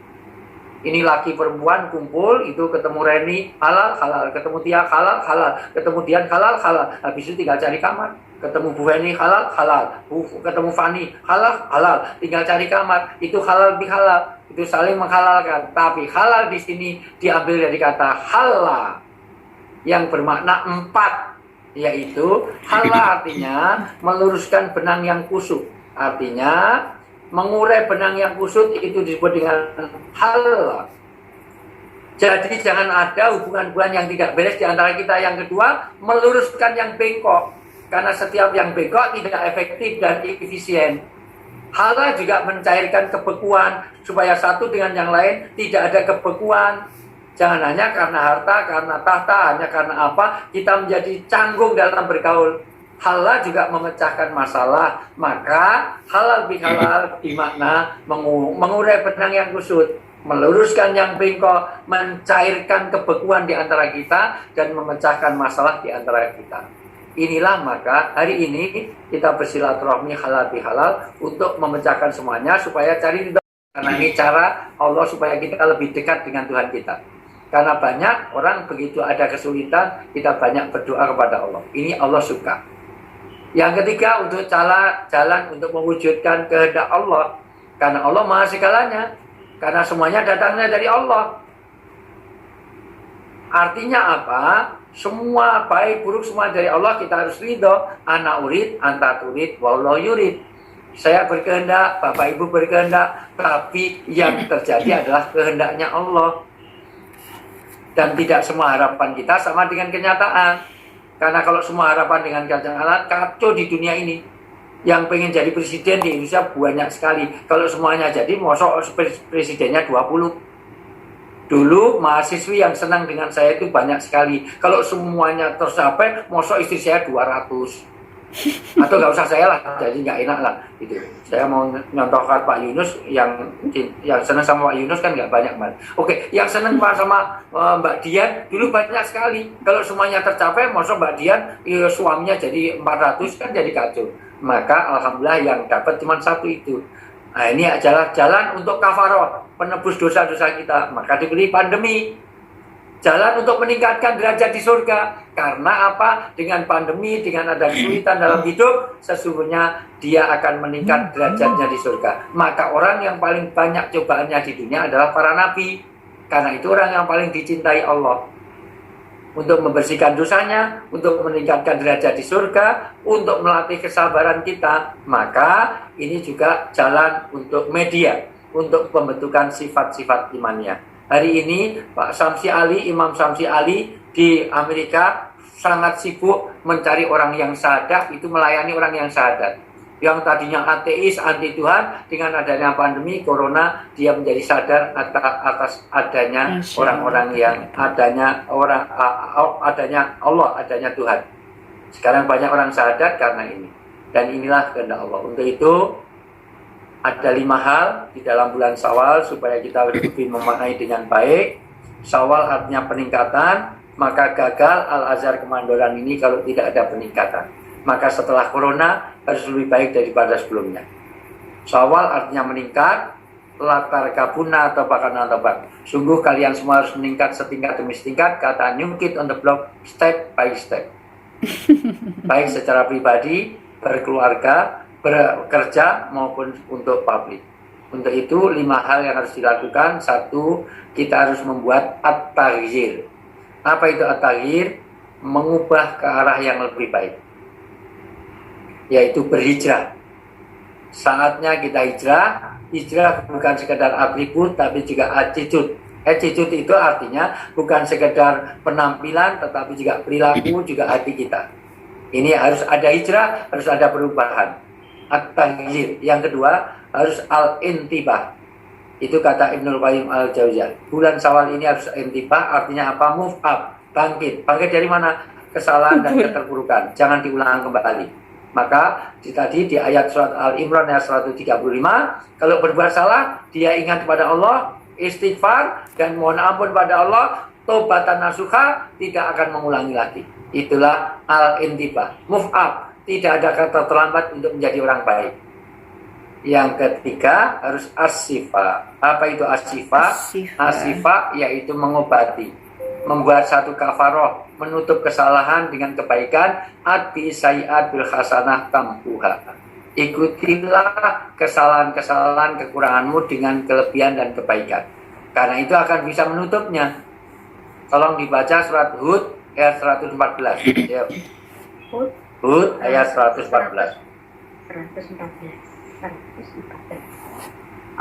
Ini laki perempuan kumpul, itu ketemu Reni, halal, halal. Ketemu Tia, halal, halal. Ketemu Dian, halal, halal. Habis itu tinggal cari kamar. Ketemu Bu Feni, halal, halal. Ketemu Fani, halal, halal. Tinggal cari kamar. Itu halal bihalal. Itu saling menghalalkan. Tapi halal di sini diambil dari kata halal yang bermakna 4. Yaitu halal artinya meluruskan benang yang kusut. Artinya mengurai benang yang kusut itu disebut dengan halal. Jadi jangan ada hubungan-hubungan yang tidak beres di antara kita. Yang kedua, meluruskan yang bengkok. Karena setiap yang bengkok tidak efektif dan efisien. Halal juga mencairkan kebekuan supaya satu dengan yang lain tidak ada kebekuan. Jangan hanya karena harta, karena tahta, hanya karena apa kita menjadi canggung dalam bergaul. Halal juga memecahkan masalah. Maka halal bihalal dimakna mengurai benang yang kusut, meluruskan yang bengkok, mencairkan kebekuan di antara kita, dan memecahkan masalah di antara kita. Inilah maka hari ini kita bersilaturahmi halal bihalal untuk memecahkan semuanya supaya cari ridho. Karena ini cara Allah supaya kita lebih dekat dengan Tuhan kita. Karena banyak orang begitu ada kesulitan, kita banyak berdoa kepada Allah. Ini Allah suka. Yang ketiga, untuk jalan untuk mewujudkan kehendak Allah. Karena Allah maha segalanya. Karena semuanya datangnya dari Allah. Artinya apa? Semua baik buruk semua dari Allah, kita harus ridho. Ana urid, anta turid, wallahu yurid. Saya berkehendak, Bapak Ibu berkehendak, tapi yang terjadi adalah kehendaknya Allah. Dan tidak semua harapan kita sama dengan kenyataan. Karena kalau semua harapan dengan kenyataan, kacau di dunia ini. Yang pengen jadi presiden di Indonesia banyak sekali. Kalau semuanya jadi, mosok presidennya 20. Dulu mahasiswi yang senang dengan saya itu banyak sekali. Kalau semuanya tercapai, mosok istri saya 200. Atau nggak usah saya lah, jadi nggak enak lah. Gitu. Saya mau nyontohkan Pak Yunus yang senang sama Pak Yunus kan nggak banyak banget. Oke, yang senang sama Mbak Dian dulu banyak sekali. Kalau semuanya tercapai, mosok Mbak Dian suaminya jadi 400 kan jadi kacau. Maka alhamdulillah yang dapat cuma satu itu. Nah, ini adalah jalan untuk kafaroh, penebus dosa-dosa kita. Maka diberi pandemi. Jalan untuk meningkatkan derajat di surga. Karena apa? Dengan pandemi, dengan ada kesulitan dalam hidup, sesungguhnya dia akan meningkat derajatnya di surga. Maka orang yang paling banyak cobaannya di dunia adalah para nabi. Karena itu orang yang paling dicintai Allah. Untuk membersihkan dosanya, untuk meningkatkan derajat di surga, untuk melatih kesabaran kita. Maka ini juga jalan untuk media, untuk pembentukan sifat-sifat imannya. Hari ini Pak Samsi Ali, Imam Samsi Ali di Amerika sangat sibuk mencari orang yang syahadat, itu melayani orang yang syahadat. Yang tadinya ateis, anti Tuhan, dengan adanya pandemi corona, dia menjadi sadar atas adanya orang-orang yang adanya Allah, adanya Tuhan. Sekarang banyak orang syahadat karena ini. Dan inilah kehendak Allah. Untuk itu ada 5 hal di dalam bulan Syawal supaya kita lebih memaknai dengan baik. Syawal artinya peningkatan, maka gagal Al-Azhar Kemandoran ini kalau tidak ada peningkatan. Maka setelah corona harus lebih baik daripada sebelumnya. Syawal artinya meningkat, latar kabuna atau bahkan atau sungguh kalian semua harus meningkat setingkat demi setingkat, kata new kid on the block, step by step. Baik secara pribadi, berkeluarga, bekerja maupun untuk publik. Untuk itu 5 hal yang harus dilakukan. 1, kita harus membuat at-taghyir. Apa itu at-taghyir? Mengubah ke arah yang lebih baik, yaitu berhijrah. Saatnya kita hijrah. Hijrah bukan sekedar atribut, tapi juga attitude. Attitude itu artinya bukan sekedar penampilan, tetapi juga perilaku, juga hati kita. Ini harus ada hijrah, harus ada perubahan. At-taghyir. Yang kedua, harus al-intibah. Itu kata Ibnul Qayyim al-Jauziyah. Bulan Syawal ini harus intibah, artinya apa? Move up, bangkit. Bangkit dari mana? Kesalahan dan keterpurukan. Jangan diulang kembali. Maka tadi di ayat surat Al-Imran ayat 135, kalau berbuat salah, dia ingat kepada Allah, istighfar dan mohon ampun pada Allah, tobatan nasuha, tidak akan mengulangi lagi. Itulah al-intibah, move up, tidak ada kata terlambat untuk menjadi orang baik. Yang ketiga harus as-sifa. Apa itu as-sifa? As-sifa yaitu mengobati, membuat satu kafaroh, menutup kesalahan dengan kebaikan. Adbi sayiat bil hasanah tampuha. Ikutilah kesalahan-kesalahan kekuranganmu dengan kelebihan dan kebaikan, karena itu akan bisa menutupnya. Tolong dibaca surat Hud ayat 114. Ya. Hud ayat 114.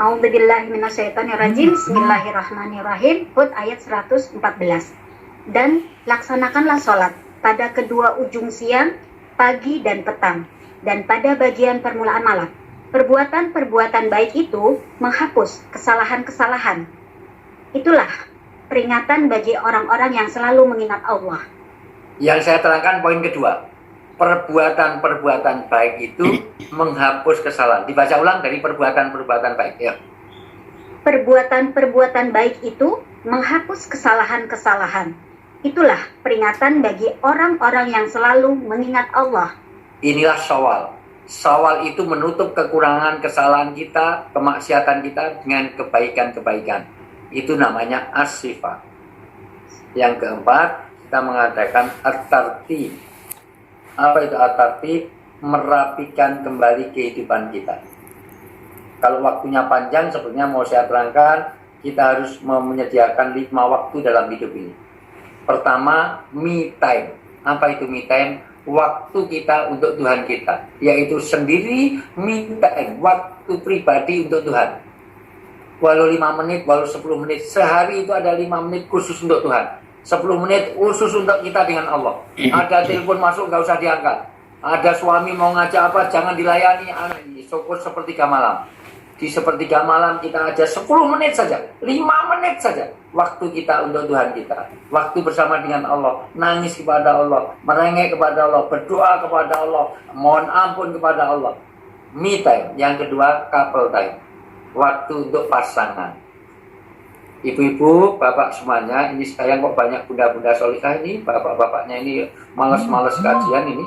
A'udzubillahi minasyaitonirrajim. Bismillahirrahmanirrahim. Hud ayat 114. Dan laksanakanlah sholat pada kedua ujung siang, pagi dan petang, dan pada bagian permulaan malam. Perbuatan-perbuatan baik itu menghapus kesalahan-kesalahan. Itulah peringatan bagi orang-orang yang selalu mengingat Allah. Yang saya terangkan poin kedua. Perbuatan-perbuatan baik itu menghapus kesalahan. Dibaca ulang dari perbuatan-perbuatan baik. Ya. Perbuatan-perbuatan baik itu menghapus kesalahan-kesalahan. Itulah peringatan bagi orang-orang yang selalu mengingat Allah. Inilah Syawal. Syawal itu menutup kekurangan kesalahan kita, kemaksiatan kita dengan kebaikan-kebaikan. Itu namanya as-sifah. Yang keempat, kita mengatakan at-tartib. Apa itu at-tartib? Merapikan kembali kehidupan kita. Kalau waktunya panjang, sebenarnya mau saya terangkan, kita harus menyediakan 5 waktu dalam hidup ini. Pertama, me time. Apa itu me time? Waktu kita untuk Tuhan kita, yaitu sendiri me time, waktu pribadi untuk Tuhan. Walau 5 menit, walau 10 menit, sehari itu ada 5 menit khusus untuk Tuhan. 10 menit khusus untuk kita dengan Allah. Ada telepon masuk, nggak usah diangkat. Ada suami mau ngajak apa, jangan dilayani. Syukur sepertiga malam. Di sepertiga malam kita aja 10 menit saja, 5 menit saja waktu kita untuk Tuhan kita. Waktu bersama dengan Allah, nangis kepada Allah, merengek kepada Allah, berdoa kepada Allah, mohon ampun kepada Allah. Me time. Yang kedua, couple time. Waktu untuk pasangan. Ibu-ibu, bapak semuanya, ini sekarang kok banyak bunda-bunda solihah ini, bapak-bapaknya ini malas-malas kajian ini.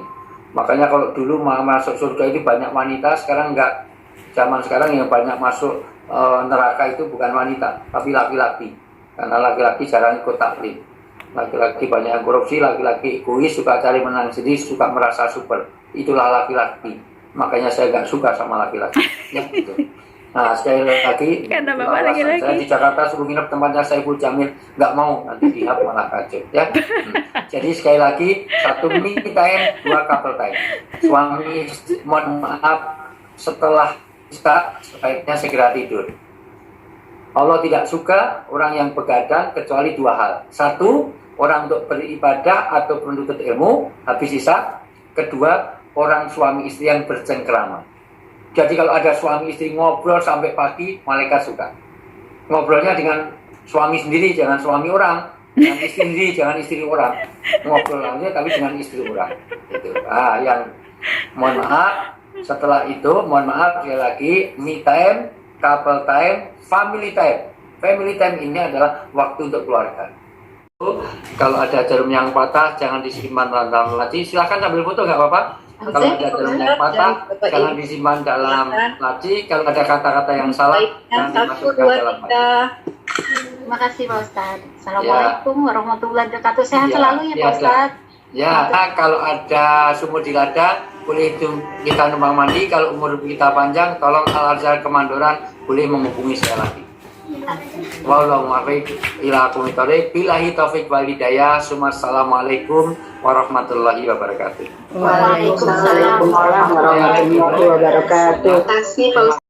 Makanya kalau dulu masuk surga itu banyak wanita, sekarang enggak. Zaman sekarang yang banyak masuk neraka itu bukan wanita, tapi laki-laki. Karena laki-laki jarang ikut taklim. Laki-laki banyak yang korupsi, laki-laki egois, suka cari menang sendiri, suka merasa super. Itulah laki-laki. Makanya saya nggak suka sama laki-laki. Ya, gitu. Nah, sekali lagi, Karena bapak laki-laki. saya di Jakarta suruh nginep tempatnya Saiful Jamil, nggak mau, nanti dihap malah kacau. Ya. Jadi sekali lagi, 1 me time, 2 couple time. Suami, mohon maaf, setelah kita sebaiknya segera tidur. Allah tidak suka orang yang begadang kecuali 2 hal. 1, orang untuk beribadah atau menuntut ilmu, habis isya. Kedua, orang suami istri yang bercengkrama. Jadi kalau ada suami istri ngobrol sampai pagi, malaikat suka. Ngobrolnya dengan suami sendiri, jangan suami orang. Dengan istri sendiri, jangan istri orang. Ngobrol aja tapi dengan istri orang. Gitu. Yang mohon maaf. Setelah itu, mohon maaf sekali lagi, me time, couple time, family time. Family time ini adalah waktu untuk keluarga. Kalau ada jarum yang patah, jangan disimpan dalam laci. Silahkan sambil foto, nggak apa-apa. Kalau ada jarum yang patah, jangan disimpan dalam laci. Kalau ada kata-kata yang salah, jangan dimasukkan dalam laci. Terima kasih Pak Ustadz. Assalamualaikum warahmatullahi wabarakatuh. Sehat selalu ya Pak Ustadz. Ya, kalau ada sumur di ladang, boleh itu kita numpang mandi. Kalau umur kita panjang, tolong Al-Azhar Kemandoran boleh menghubungi saya lagi. Wallahu muwaffiq ila aqwamit thoriq. Billahi taufik wal hidayah. Assalamualaikum warahmatullahi wabarakatuh. Waalaikumsalam warahmatullahi wabarakatuh. Terima kasih Pak Ustadz.